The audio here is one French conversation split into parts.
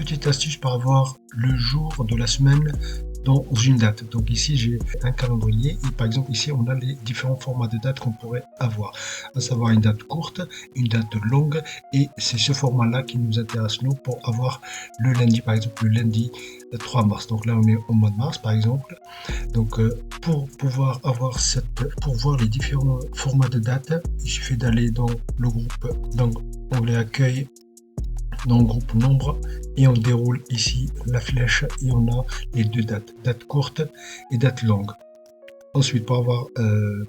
petite astuce pour avoir le jour de la semaine dans une date. Donc ici j'ai un calendrier et par exemple ici on a les différents formats de date qu'on pourrait avoir, à savoir une date courte, une date longue, et c'est ce format là qui nous intéresse nous pour avoir le lundi, par exemple le lundi 3 mars. Donc là on est au mois de mars par exemple. Donc pour pouvoir avoir pour voir les différents formats de date, il suffit d'aller dans le groupe, donc onglet accueil, dans le groupe nombre, et on déroule ici la flèche et on a les deux dates, date courte et date longue. Ensuite, pour avoir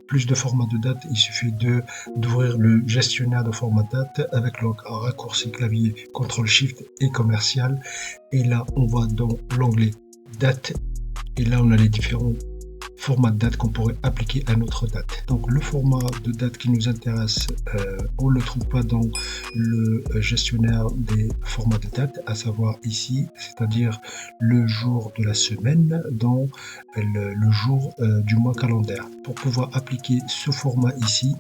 plus de formats de date, il suffit d'ouvrir le gestionnaire de format date avec le raccourci clavier CTRL SHIFT et commercial, et là on va dans l'onglet date et là on a les différents format de date qu'on pourrait appliquer à notre date. Donc le format de date qui nous intéresse, on ne le trouve pas dans le gestionnaire des formats de date, à savoir ici, c'est-à-dire le jour de la semaine dans le jour du mois calendaire. Pour pouvoir appliquer ce format ici,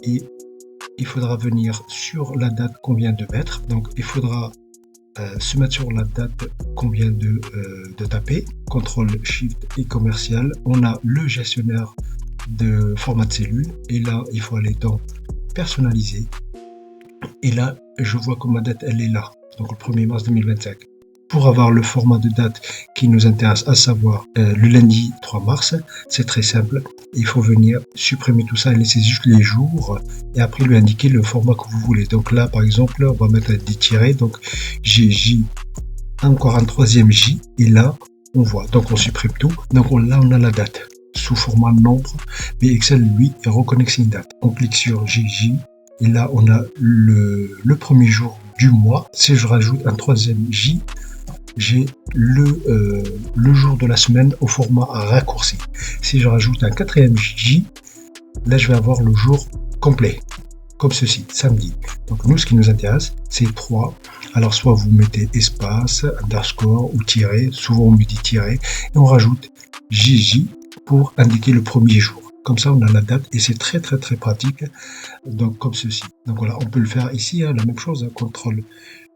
il faudra venir sur la date qu'on vient de mettre. Donc il faudra se mettre sur la date qu'on vient de taper, CTRL SHIFT et commercial. On a le gestionnaire de format de cellule et là il faut aller dans personnaliser, et là je vois que ma date elle est là, donc le 1er mars 2025. Pour avoir le format de date qui nous intéresse, à savoir le lundi 3 mars, c'est très simple. Il faut venir supprimer tout ça et laisser juste les jours, et après lui indiquer le format que vous voulez. Donc là, par exemple, on va mettre des tirets. Donc j'ai J, encore un troisième J, et là, on voit. Donc on supprime tout. Donc là, on a la date sous format nombre, mais Excel, lui, reconnaît que c'est une date. On clique sur JJ, et là, on a le premier jour du mois. Si je rajoute un troisième J, j'ai le jour de la semaine au format raccourci. Si je rajoute un quatrième J, là je vais avoir le jour complet, comme ceci, samedi. Donc nous, ce qui nous intéresse, c'est 3. Alors soit vous mettez espace, underscore ou tiret, souvent on met des tirets, et on rajoute JJ pour indiquer le premier jour. Comme ça, on a la date et c'est très pratique. Donc comme ceci. Donc voilà, on peut le faire ici, la même chose, CTRL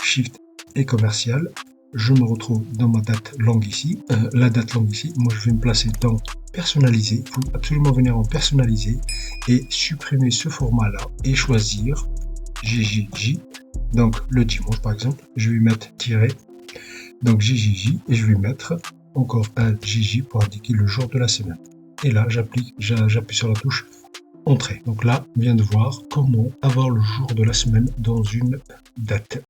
SHIFT et commercial. Je me retrouve dans ma date longue ici, la date longue ici. Moi, je vais me placer dans personnaliser. Il faut absolument venir en personnaliser et supprimer ce format-là et choisir JJJ. Donc, le dimanche, par exemple, je vais mettre tiret. Donc, JJJ et je vais mettre encore un JJ pour indiquer le jour de la semaine. Et là, j'appuie sur la touche Entrée. Donc là, on vient de voir comment avoir le jour de la semaine dans une date.